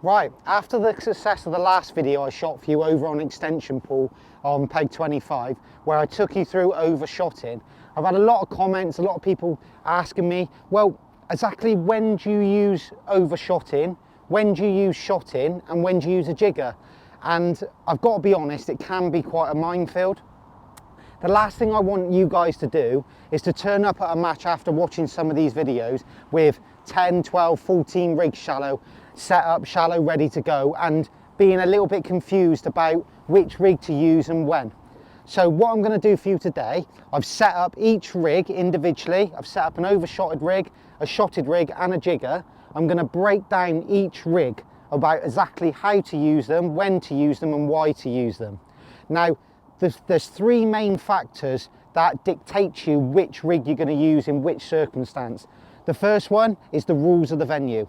Right, after the success of the last video I shot for you over on extension pool on peg 25, where I took you through overshotting, I've had a lot of comments, a lot of people asking me, well, exactly when do you use overshotting, when do you use shotting, and when do you use a jigger? And I've got to be honest, it can be quite a minefield. The last thing I want you guys to do is to turn up at a match after watching some of these videos with 10, 12, 14 rigs shallow, set up shallow, ready to go, and being a little bit confused about which rig to use and when. So what I'm going to do for you today, I've set up each rig individually. I've set up an overshotted rig, a shotted rig and a jigger. I'm going to break down each rig about exactly how to use them, when to use them and why to use them. Now there's three main factors that dictate to you which rig you're going to use in which circumstance. The first one is the rules of the venue.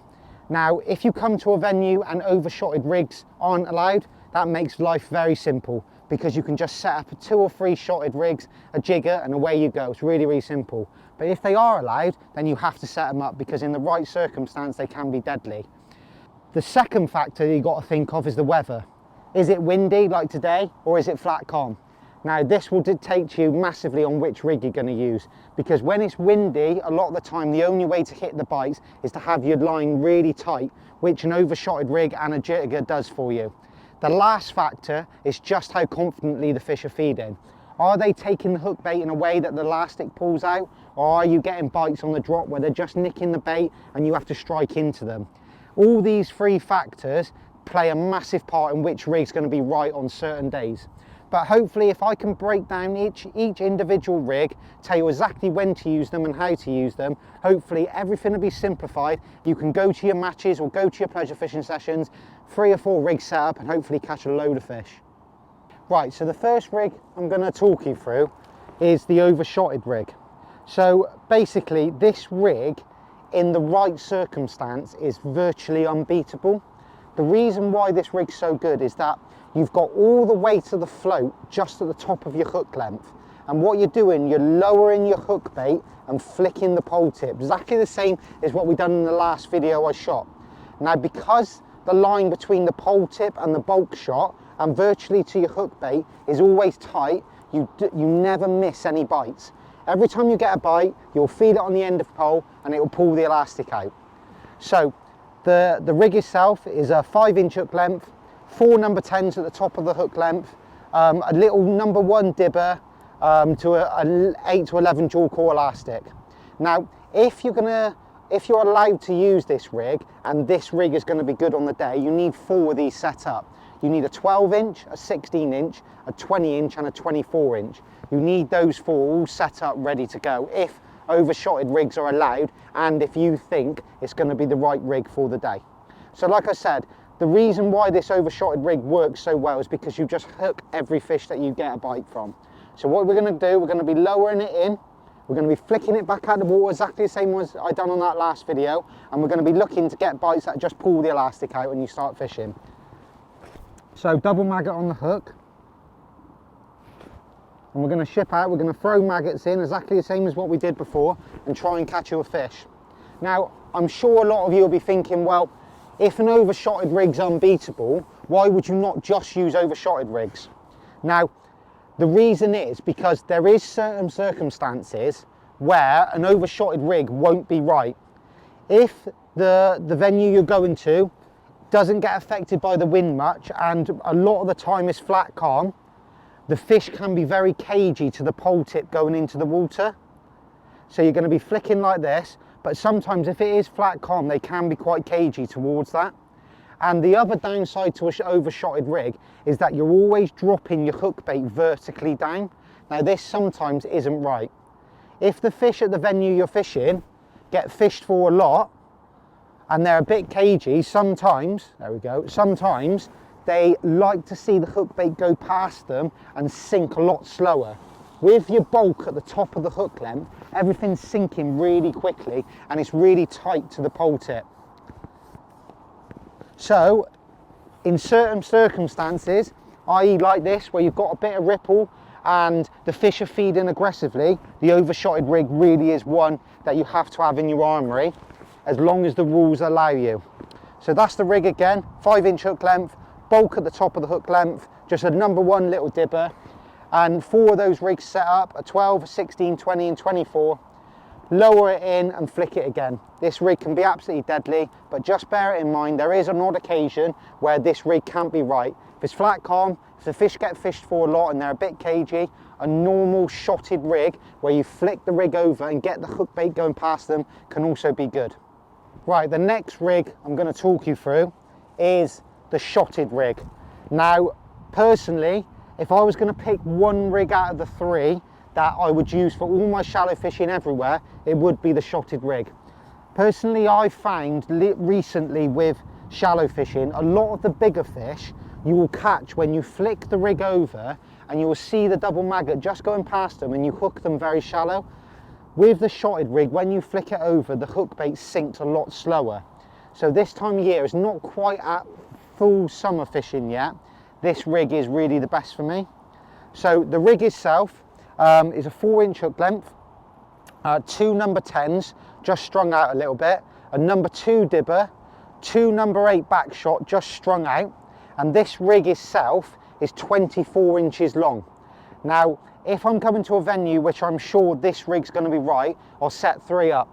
Now, if you come to a venue and overshotted rigs aren't allowed, that makes life very simple because you can just set up 2 or 3 shotted rigs, a jigger, and away you go. It's really, really simple. But if they are allowed, then you have to set them up because in the right circumstance, they can be deadly. The second factor you've got to think of is the weather. Is it windy like today or is it flat calm? Now this will dictate to you massively on which rig you're going to use, because when it's windy, a lot of the time the only way to hit the bites is to have your line really tight, which an overshotted rig and a jigger does for you. The last factor is just how confidently the fish are feeding. Are they taking the hook bait in a way that the elastic pulls out, or are you getting bites on the drop where they're just nicking the bait and you have to strike into them? All these 3 factors play a massive part in which rig's going to be right on certain days. But hopefully if I can break down each individual rig, tell you exactly when to use them and how to use them, hopefully everything will be simplified. You can go to your matches or go to your pleasure fishing sessions, 3 or 4 rigs set up and hopefully catch a load of fish. Right, so the first rig I'm going to talk you through is the overshotted rig. So basically this rig in the right circumstance is virtually unbeatable. The reason why this rig's so good is that you've got all the weight of the float just at the top of your hook length. And what you're doing, you're lowering your hook bait and flicking the pole tip. Exactly the same as what we done in the last video I shot. Now, because the line between the pole tip and the bulk shot and virtually to your hook bait is always tight, you never miss any bites. Every time you get a bite, you'll feed it on the end of the pole and it will pull the elastic out. So the rig itself is a 5-inch hook length, 4 number 10s at the top of the hook length, a little number 1 dibber to an 8 to 11 dual core elastic. Now, if you're allowed to use this rig, and this rig is going to be good on the day, you need 4 of these set up. You need a 12-inch, a 16-inch, a 20-inch and a 24-inch. You need those 4 all set up ready to go if overshotted rigs are allowed and if you think it's going to be the right rig for the day. So like I said, the reason why this overshotted rig works so well is because you just hook every fish that you get a bite from. So what we're going to do, we're going to be lowering it in, we're going to be flicking it back out of the water exactly the same as I done on that last video, and we're going to be looking to get bites that just pull the elastic out when you start fishing. So double maggot on the hook, and we're going to ship out, we're going to throw maggots in exactly the same as what we did before and try and catch you a fish. Now I'm sure a lot of you will be thinking, well, if an overshotted rig's unbeatable, why would you not just use overshotted rigs? Now, the reason is because there is certain circumstances where an overshotted rig won't be right. If the venue you're going to doesn't get affected by the wind much and a lot of the time is flat calm, the fish can be very cagey to the pole tip going into the water. So you're going to be flicking like this, but sometimes if it is flat calm, they can be quite cagey towards that. And the other downside to an overshotted rig is that you're always dropping your hook bait vertically down. Now this sometimes isn't right. If the fish at the venue you're fishing get fished for a lot and they're a bit cagey, sometimes, there we go, sometimes they like to see the hook bait go past them and sink a lot slower. With your bulk at the top of the hook length, everything's sinking really quickly and it's really tight to the pole tip. So, in certain circumstances, i.e. like this, where you've got a bit of ripple and the fish are feeding aggressively, the overshotted rig really is one that you have to have in your armoury, as long as the rules allow you. So that's the rig again, 5-inch hook length, bulk at the top of the hook length, just a number 1 little dibber, and 4 of those rigs set up, a 12, a 16, 20 and 24. Lower it in and flick it again. This rig can be absolutely deadly, but just bear it in mind, there is an odd occasion where this rig can't be right. If it's flat calm, if the fish get fished for a lot and they're a bit cagey, a normal shotted rig where you flick the rig over and get the hook bait going past them can also be good. Right, the next rig I'm going to talk you through is the shotted rig. Now, personally, if I was going to pick one rig out of the 3 that I would use for all my shallow fishing everywhere, it would be the shotted rig. Personally, I found recently with shallow fishing, a lot of the bigger fish you will catch when you flick the rig over and you will see the double maggot just going past them and you hook them very shallow. With the shotted rig, when you flick it over, the hook bait sinks a lot slower. So this time of year, it's not quite at full summer fishing yet. This rig is really the best for me. So the rig itself is a 4-inch hook length, 2 number 10s just strung out a little bit, a number 2 dibber, 2 number 8 back shot just strung out, and this rig itself is 24 inches long. Now, if I'm coming to a venue which I'm sure this rig's going to be right, I'll set 3 up.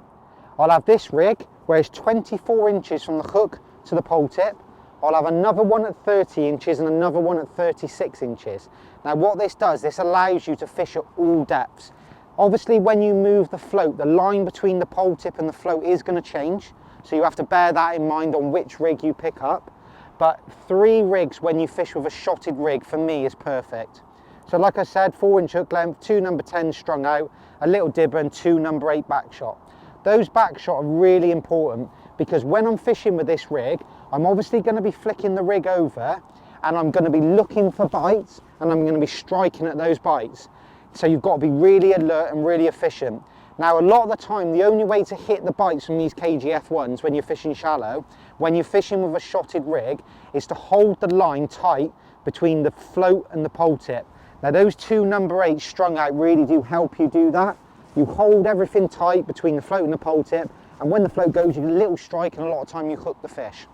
I'll have this rig where it's 24 inches from the hook to the pole tip. I'll have another one at 30 inches and another one at 36 inches. Now what this does, this allows you to fish at all depths. Obviously when you move the float, the line between the pole tip and the float is going to change. So you have to bear that in mind on which rig you pick up. But 3 rigs when you fish with a shotted rig for me is perfect. So like I said, 4-inch hook length, 2 number 10 strung out, a little dibber and 2 number 8 back shot. Those back shot are really important because when I'm fishing with this rig, I'm obviously going to be flicking the rig over and I'm going to be looking for bites and I'm going to be striking at those bites. So you've got to be really alert and really efficient. Now a lot of the time, the only way to hit the bites from these KGF1s when you're fishing shallow, when you're fishing with a shotted rig, is to hold the line tight between the float and the pole tip. Now those 2 number 8s strung out really do help you do that. You hold everything tight between the float and the pole tip, and when the float goes, you get a little strike and a lot of time you hook the fish.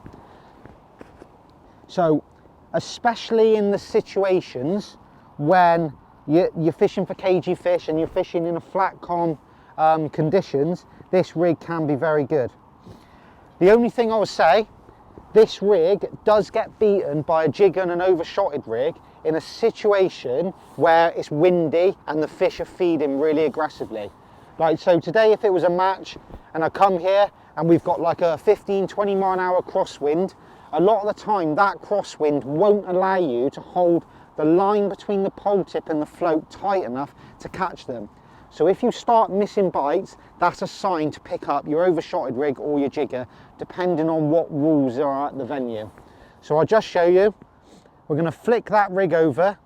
So, especially in the situations when you're fishing for cagey fish and you're fishing in a flat calm conditions, this rig can be very good. The only thing I would say, this rig does get beaten by a jigger and an overshotted rig in a situation where it's windy and the fish are feeding really aggressively. Like so today, if it was a match and I come here and we've got like a 15-20 mile an hour crosswind, a lot of the time that crosswind won't allow you to hold the line between the pole tip and the float tight enough to catch them. So if you start missing bites, that's a sign to pick up your overshotted rig or your jigger, depending on what rules are at the venue. So I'll just show you. We're going to flick that rig over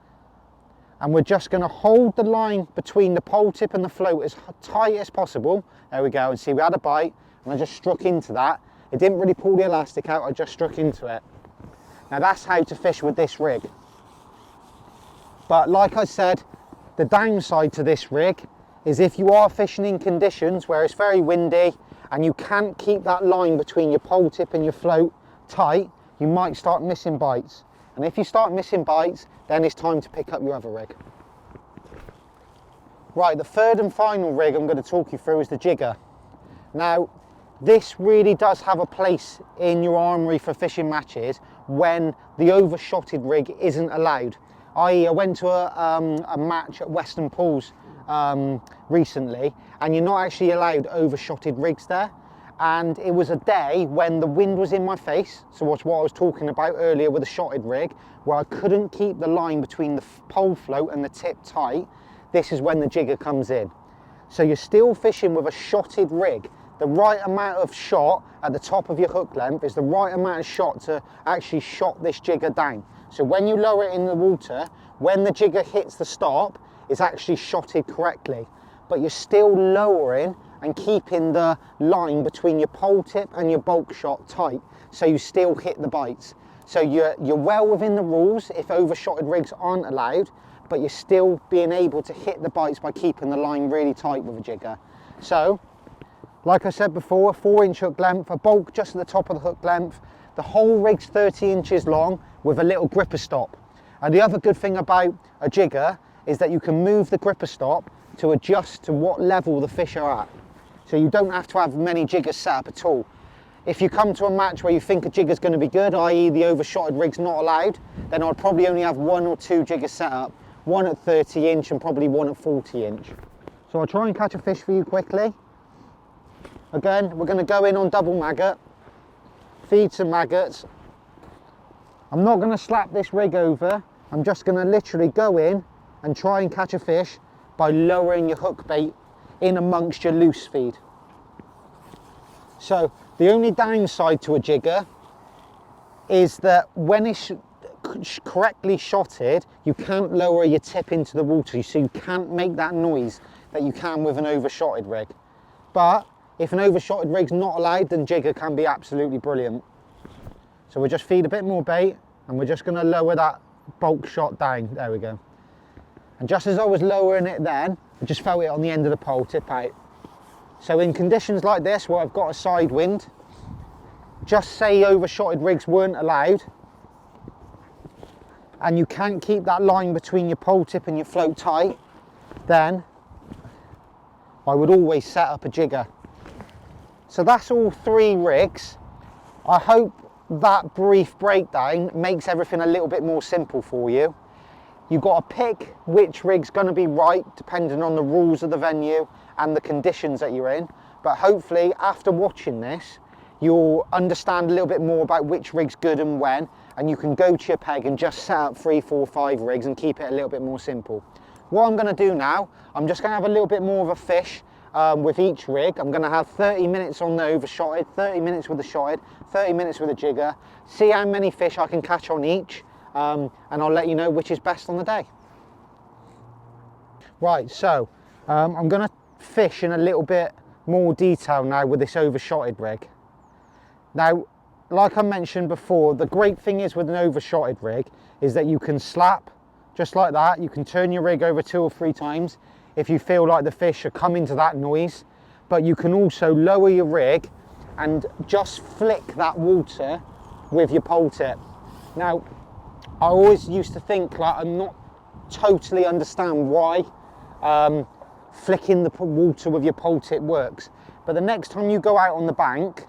and we're just going to hold the line between the pole tip and the float as tight as possible. There we go, and see we had a bite and I just struck into that. It didn't really pull the elastic out, I just struck into it. Now that's how to fish with this rig. But like I said, the downside to this rig is if you are fishing in conditions where it's very windy and you can't keep that line between your pole tip and your float tight, you might start missing bites. And if you start missing bites, then it's time to pick up your other rig. Right, the third and final rig I'm going to talk you through is the jigger. Now, this really does have a place in your armoury for fishing matches when the overshotted rig isn't allowed. I went to a match at Western Pools recently, and you're not actually allowed overshotted rigs there. And it was a day when the wind was in my face, so what's what I was talking about earlier with a shotted rig, where I couldn't keep the line between the pole float and the tip tight. This is when the jigger comes in. So you're still fishing with a shotted rig. The right amount of shot at the top of your hook length is the right amount of shot to actually shot this jigger down. So when you lower it in the water, when the jigger hits the stop, it's actually shotted correctly. But you're still lowering and keeping the line between your pole tip and your bulk shot tight, so you still hit the bites. So you're well within the rules if overshotted rigs aren't allowed, but you're still being able to hit the bites by keeping the line really tight with a jigger. So, like I said before, 4-inch hook length, a bulk just at the top of the hook length. The whole rig's 30 inches long with a little gripper stop. And the other good thing about a jigger is that you can move the gripper stop to adjust to what level the fish are at. So you don't have to have many jiggers set up at all. If you come to a match where you think a jigger's going to be good, i.e. the overshotted rig's not allowed, then I'd probably only have 1 or 2 jiggers set up, one at 30 inch and probably one at 40 inch. So I'll try and catch a fish for you quickly. Again, we're going to go in on double maggot, feed some maggots. I'm not going to slap this rig over, I'm just going to literally go in and try and catch a fish by lowering your hook bait in amongst your loose feed. So the only downside to a jigger is that when it's correctly shotted, you can't lower your tip into the water, so you can't make that noise that you can with an overshotted rig. But if an overshotted rig's not allowed, then jigger can be absolutely brilliant. So we'll just feed a bit more bait and we're just going to lower that bulk shot down. There we go. And just as I was lowering it then, I just felt it on the end of the pole tip out. So in conditions like this where I've got a side wind, just say overshotted rigs weren't allowed and you can't keep that line between your pole tip and your float tight, then I would always set up a jigger. So that's all 3 rigs. I hope that brief breakdown makes everything a little bit more simple for you. You've got to pick which rig's going to be right depending on the rules of the venue and the conditions that you're in. But hopefully after watching this, you'll understand a little bit more about which rig's good and when, and you can go to your peg and just set up 3, 4, 5 rigs and keep it a little bit more simple. What I'm going to do now, I'm just going to have a little bit more of a fish with each rig. I'm going to have 30 minutes on the overshotted, 30 minutes with the shotted, 30 minutes with the jigger, see how many fish I can catch on each, and I'll let you know which is best on the day. Right, so I'm going to fish in a little bit more detail now with this overshotted rig. Now, like I mentioned before, the great thing is with an overshotted rig is that you can slap just like that. You can turn your rig over 2 or 3 times if you feel like the fish are coming to that noise, but you can also lower your rig and just flick that water with your pole tip. Now, I always used to think like I'm not totally understand why flicking the water with your pole tip works, but the next time you go out on the bank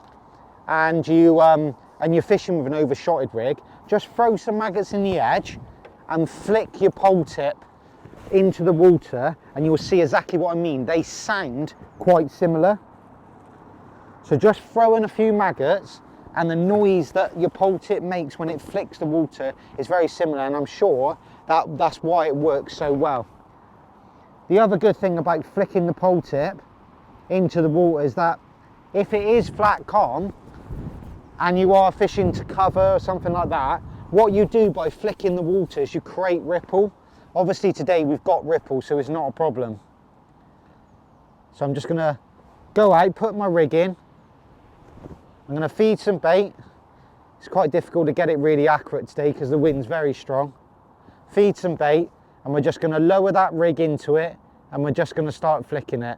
and you're fishing with an overshotted rig, just throw some maggots in the edge and flick your pole tip into the water and you'll see exactly what I mean. They sound quite similar. So just throw in a few maggots and the noise that your pole tip makes when it flicks the water is very similar, and I'm sure that's why it works so well. The other good thing about flicking the pole tip into the water is that if it is flat calm and you are fishing to cover or something like that, what you do by flicking the water is you create ripple. Obviously today we've got ripple, so it's not a problem. So I'm just going to go out, put my rig in. I'm going to feed some bait. It's quite difficult to get it really accurate today because the wind's very strong. Feed some bait and we're just going to lower that rig into it and we're just going to start flicking it.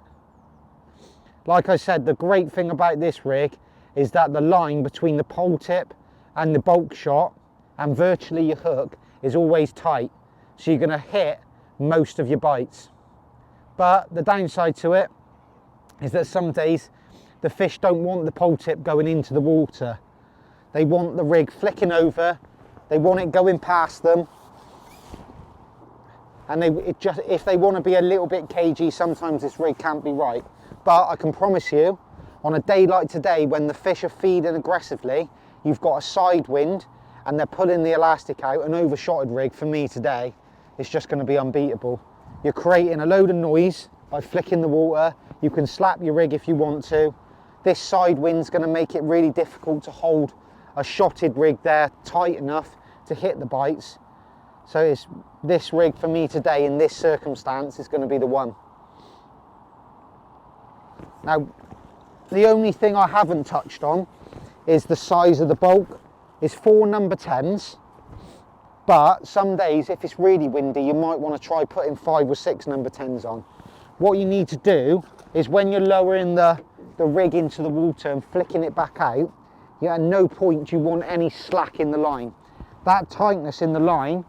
Like I said, the great thing about this rig is that the line between the pole tip and the bulk shot and virtually your hook is always tight, so you're going to hit most of your bites. But the downside to it is that some days the fish don't want the pole tip going into the water. They want the rig flicking over, they want it going past them, and if they want to be a little bit cagey, sometimes this rig can't be right. But I can promise you, on a day like today when the fish are feeding aggressively, you've got a side wind and they're pulling the elastic out, an overshotted rig for me today is just going to be unbeatable. You're creating a load of noise by flicking the water. You can slap your rig if you want to. This side wind's going to make it really difficult to hold a shotted rig there tight enough to hit the bites. So this rig for me today in this circumstance is going to be the one. Now, the only thing I haven't touched on is the size of the bulk. It's 4 number 10s, but some days if it's really windy you might want to try putting 5 or 6 number 10s on. What you need to do is when you're lowering the rig into the water and flicking it back out, at no point do you want any slack in the line. That tightness in the line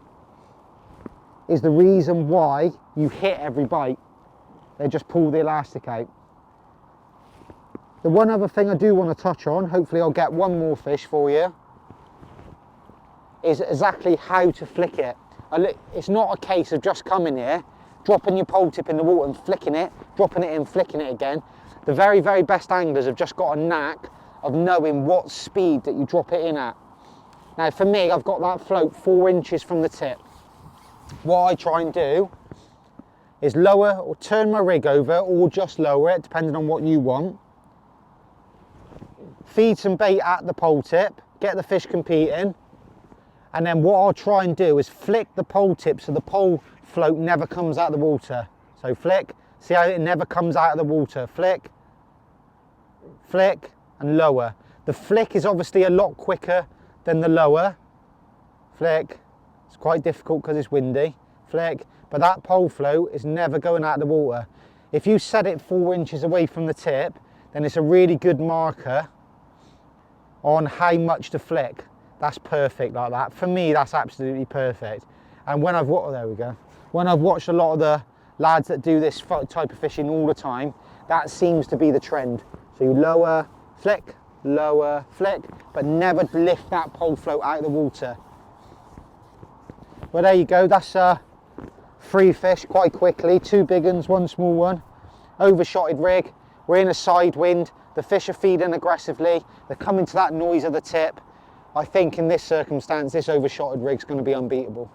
is the reason why you hit every bite. They just pull the elastic out. The one other thing I do want to touch on, hopefully I'll get one more fish for you, is exactly how to flick it. It's not a case of just coming here, dropping your pole tip in the water and flicking it, dropping it in, flicking it again. The very, very best anglers have just got a knack of knowing what speed that you drop it in at. Now for me, I've got that float 4 inches from the tip. What I try and do is lower or turn my rig over, or just lower it, depending on what you want. Feed some bait at the pole tip, get the fish competing, and then what I'll try and do is flick the pole tip so the pole float never comes out of the water. So flick, see how it never comes out of the water. Flick, flick, and lower. The flick is obviously a lot quicker than the lower. Flick, it's quite difficult because it's windy. Flick, but that pole float is never going out of the water. If you set it 4 inches away from the tip, then it's a really good marker on how much to flick. That's perfect like that. For me, that's absolutely perfect. And when I've watched, there we go. When I've watched a lot of the lads that do this type of fishing all the time, that seems to be the trend. So you lower, flick, but never lift that pole float out of the water. Well, there you go. That's 3 fish quite quickly. 2 big ones, 1 small one. Overshotted rig. We're in a side wind. The fish are feeding aggressively. They're coming to that noise of the tip. I think in this circumstance, this overshotted rig's going to be unbeatable.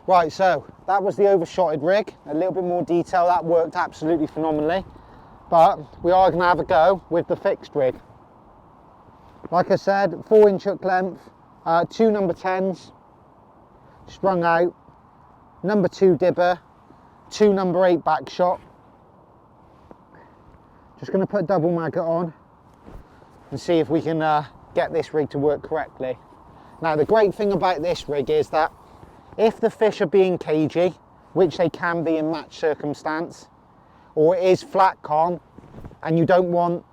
Right, so that was the overshotted rig. A little bit more detail. That worked absolutely phenomenally. But we are going to have a go with the fixed rig. Like I said, 4-inch hook length, 2 number 10s, strung out, number 2 dibber, 2 number 8 back shot. Just going to put double maggot on and see if we can get this rig to work correctly. Now the great thing about this rig is that if the fish are being cagey, which they can be in match circumstance, or it is flat calm and you don't want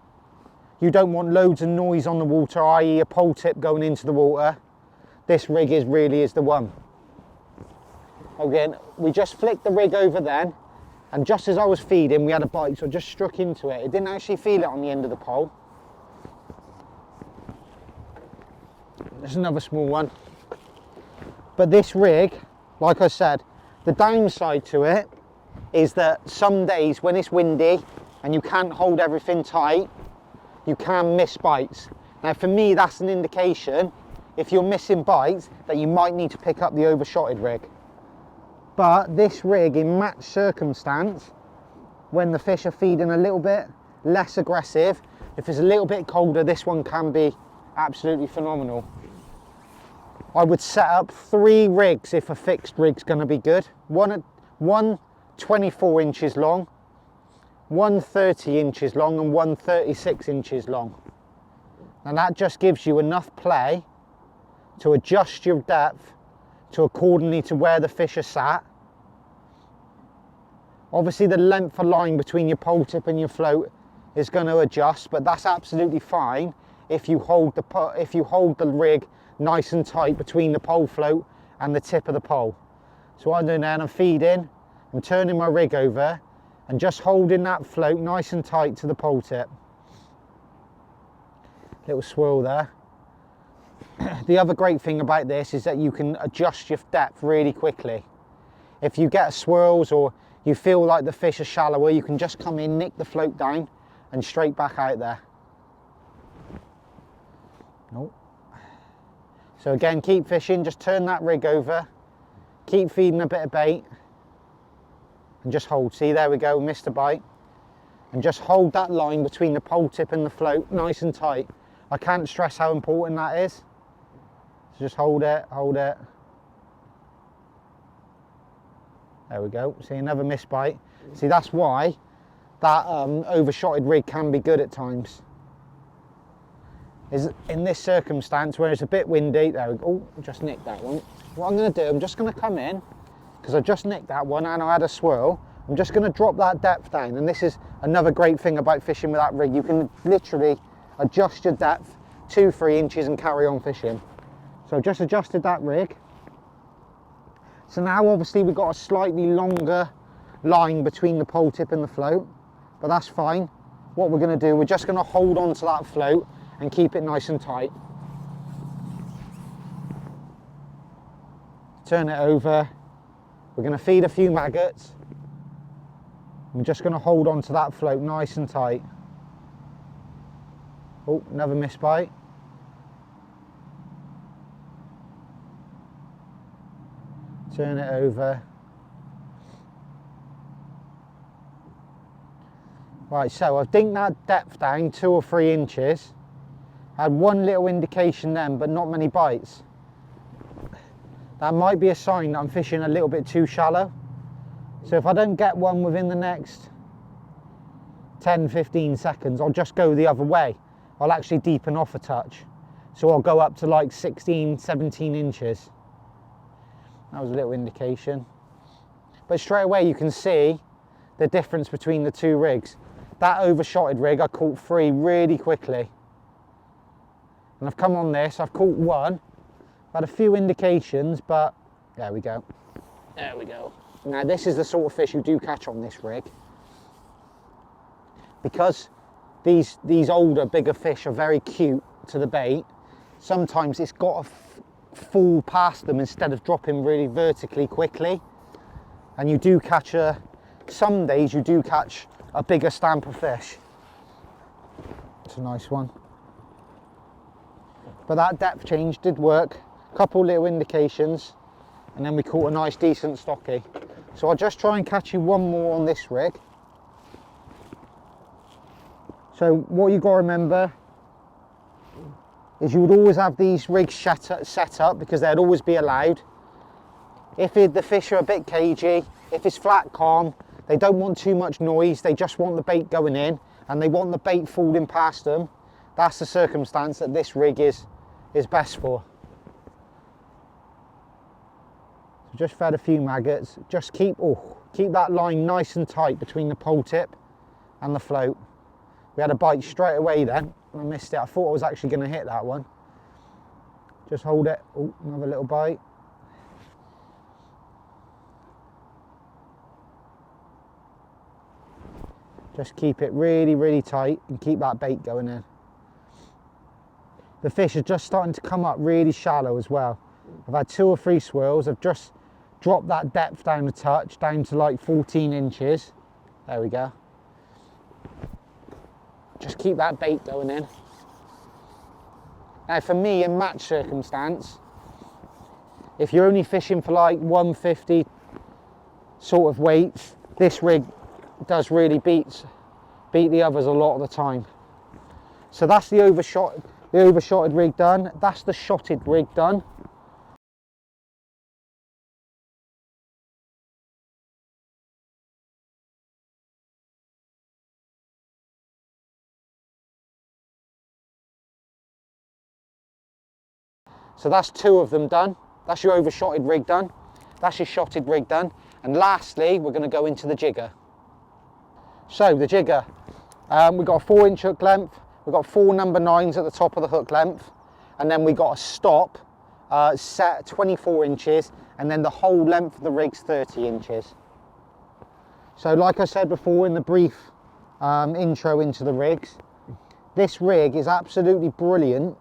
loads of noise on the water, i.e. a pole tip going into the water, this rig really is the one. Again, we just flicked the rig over then, and just as I was feeding, we had a bite, so I just struck into it. It didn't actually feel it on the end of the pole. There's another small one. But this rig, like I said, the downside to it is that some days when it's windy and you can't hold everything tight, you can miss bites. Now for me, that's an indication, if you're missing bites, that you might need to pick up the overshotted rig. But this rig in match circumstance, when the fish are feeding a little bit less aggressive, if it's a little bit colder, this one can be absolutely phenomenal. I would set up 3 rigs if a fixed rig's going to be good. One 24 inches long, one 30 inches long, and one 36 inches long. And that just gives you enough play to adjust your depth to accordingly to where the fish are sat. Obviously the length of line between your pole tip and your float is going to adjust, but that's absolutely fine if you hold the rig nice and tight between the pole float and the tip of the pole. So what I'm doing now, I'm feeding, I'm turning my rig over and just holding that float nice and tight to the pole tip. Little swirl there. The other great thing about this is that you can adjust your depth really quickly. If you get swirls or you feel like the fish are shallower, you can just come in, nick the float down and straight back out there. Nope. So again, keep fishing, just turn that rig over, keep feeding a bit of bait and just hold. See, there we go, missed a bite. And just hold that line between the pole tip and the float nice and tight. I can't stress how important that is. So just hold it, hold it. There we go, see, another missed bite. See, that's why that overshotted rig can be good at times. Is in this circumstance where it's a bit windy, there we go, oh, just nicked that one. What I'm going to do, I'm just going to come in, because I just nicked that one and I had a swirl. I'm just going to drop that depth down, and this is another great thing about fishing with that rig, you can literally adjust your depth 2-3 inches and carry on fishing. So just adjusted that rig. So now obviously we've got a slightly longer line between the pole tip and the float, but that's fine. What we're going to do, we're just going to hold on to that float and keep it nice and tight. Turn it over. We're going to feed a few maggots. We're just going to hold on to that float nice and tight. Oh, another miss bite. Turn it over. Right, so I've dinked that depth down 2 or 3 inches. I had one little indication then, but not many bites. That might be a sign that I'm fishing a little bit too shallow. So if I don't get one within the next 10-15 seconds, I'll just go the other way. I'll actually deepen off a touch. So I'll go up to like 16-17 inches. That was a little indication. But straight away you can see the difference between the two rigs. That overshotted rig I caught 3 really quickly. And I've come on this, I've caught 1. I've had a few indications, but there we go. There we go. Now this is the sort of fish you do catch on this rig. Because these older, bigger fish are very cute to the bait, sometimes it's got to fall past them instead of dropping really vertically quickly. And you do catch some days you do catch a bigger stamp of fish. It's a nice one. But that depth change did work. Couple little indications, and then we caught a nice decent stocky. So I'll just try and catch you one more on this rig. So what you've got to remember is you would always have these rigs set up because they'd always be allowed. If the fish are a bit cagey, if it's flat calm, they don't want too much noise, they just want the bait going in and they want the bait falling past them, that's the circumstance that this rig is best for. So just fed a few maggots, just keep that line nice and tight between the pole tip and the float. We had a bite straight away then, and I missed it. I thought I was actually going to hit that one. Just hold it. Oh, another little bite. Just keep it really, really tight and keep that bait going in. The fish are just starting to come up really shallow as well. I've had 2 or 3 swirls. I've just dropped that depth down a touch, down to like 14 inches. There we go. Just keep that bait going in. Now for me, in match circumstance, if you're only fishing for like 150 sort of weights, this rig does really beat the others a lot of the time. So that's the overshotted rig done. That's the shotted rig done. So that's 2 of them done. That's your overshotted rig done. That's your shotted rig done. And lastly, we're going to go into the jigger. So the jigger, we've got a 4-inch hook length. We've got 4 number 9s at the top of the hook length. And then we've got a stop set at 24 inches. And then the whole length of the rig's 30 inches. So like I said before in the brief intro into the rigs, this rig is absolutely brilliant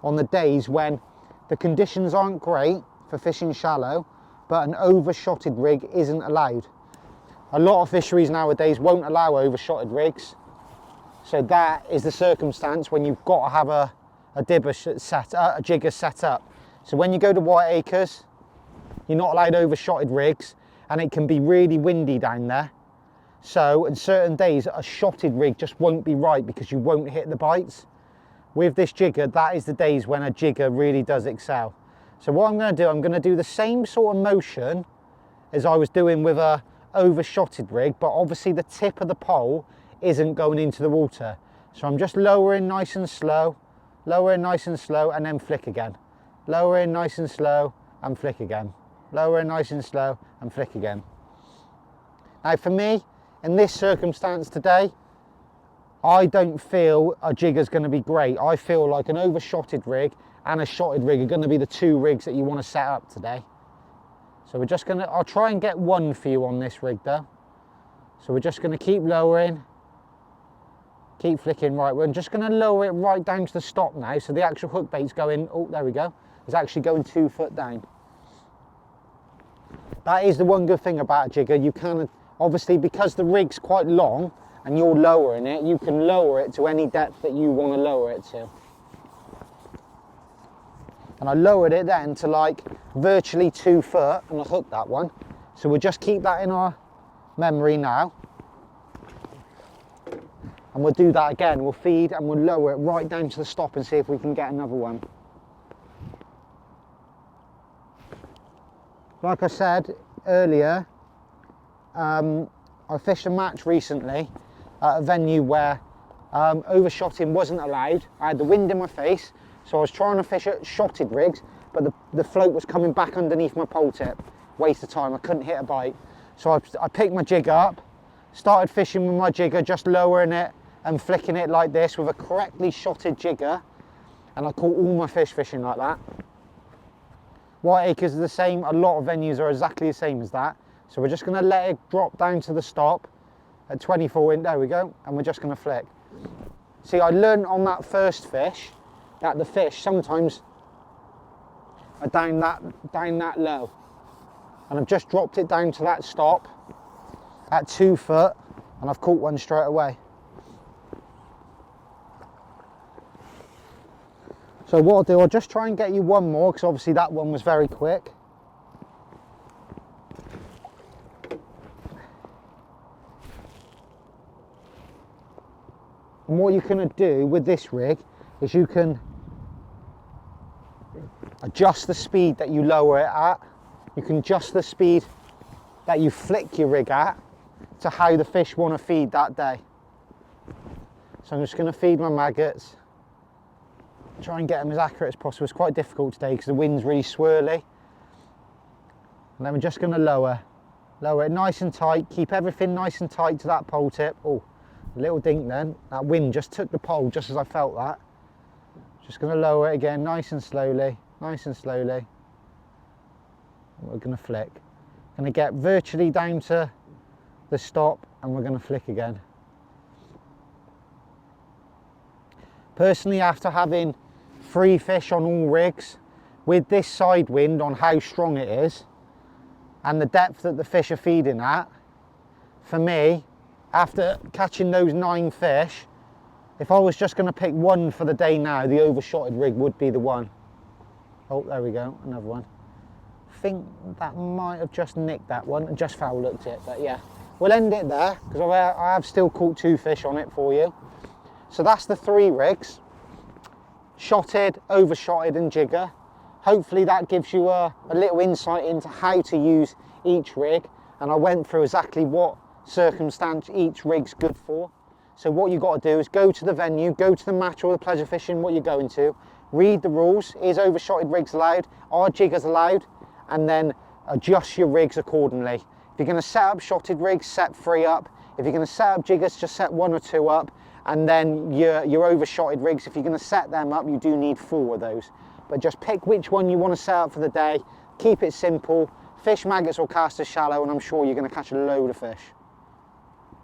on the days when the conditions aren't great for fishing shallow, but an overshotted rig isn't allowed. A lot of fisheries nowadays won't allow overshotted rigs. So that is the circumstance when you've got to have a jigger set up. So when you go to White Acres, you're not allowed overshotted rigs, and it can be really windy down there. So on certain days, a shotted rig just won't be right because you won't hit the bites. With this jigger, that is the days when a jigger really does excel. So what I'm going to do, I'm going to do the same sort of motion as I was doing with a overshotted rig, but obviously the tip of the pole isn't going into the water. So I'm just lowering nice and slow, and then flick again. Lowering nice and slow and flick again. Lowering nice and slow and flick again. Now for me, in this circumstance today, I don't feel a jigger's going to be great. I feel like an overshotted rig and a shotted rig are going to be the two rigs that you want to set up today. So we're just going to, I'll try and get one for you on this rig though. So we're just going to keep lowering, keep flicking right. We're just going to lower it right down to the stop now. So the actual hook bait's going, oh, there we go. It's actually going 2 foot down. That is the one good thing about a jigger. You can, obviously, because the rig's quite long and you're lowering it, you can lower it to any depth that you want to lower it to. And I lowered it then to like virtually 2 foot and I hooked that one. So we'll just keep that in our memory now. And we'll do that again. We'll feed and we'll lower it right down to the stop and see if we can get another one. Like I said earlier, I fished a match recently at a venue where overshotting wasn't allowed. I had the wind in my face, so I was trying to fish at shotted rigs, but the float was coming back underneath my pole tip. Waste of time, I couldn't hit a bite. So I picked my jig up, started fishing with my jigger, just lowering it and flicking it like this with a correctly shotted jigger, and I caught all my fish fishing like that. Whiteacres are the same, a lot of venues are exactly the same as that. So we're just going to let it drop down to the stop at 24 in, there we go, and we're just going to flick. See, I learned on that first fish that the fish sometimes are down that low. And I've just dropped it down to that stop at 2 foot and I've caught one straight away. So what I'll do, I'll just try and get you one more because obviously that one was very quick. And what you're going to do with this rig is you can adjust the speed that you lower it at. You can adjust the speed that you flick your rig at to how the fish want to feed that day. So I'm just going to feed my maggots. Try and get them as accurate as possible. It's quite difficult today because the wind's really swirly. And then we're just going to lower it nice and tight. Keep everything nice and tight to that pole tip. Oh, a little dink then. That wind just took the pole just as I felt that. Just going to lower it again nice and slowly, nice and slowly. And we're going to flick. Going to get virtually down to the stop and we're going to flick again. Personally, after having 3 fish on all rigs, with this side wind on how strong it is and the depth that the fish are feeding at, for me, after catching those 9 fish, if I was just going to pick one for the day now, the overshotted rig would be the one. Oh, there we go, another one. I think that might have just nicked that one and just foul looked it, but yeah. We'll end it there because I have still caught 2 fish on it for you. So that's the 3 rigs, shotted, overshotted and jigger. Hopefully that gives you a little insight into how to use each rig, and I went through exactly what circumstance each rig's good for. So what you've got to do is go to the venue, go to the match or the pleasure fishing, what you're going to, read the rules. Is overshotted rigs allowed? Are jiggers allowed? And then adjust your rigs accordingly. If you're going to set up shotted rigs, set 3 up. If you're going to set up jiggers, just set 1 or 2 up. And then your overshotted rigs, if you're going to set them up, you do need 4 of those. But just pick which one you want to set up for the day, keep it simple, fish maggots or cast as shallow, and I'm sure you're going to catch a load of fish.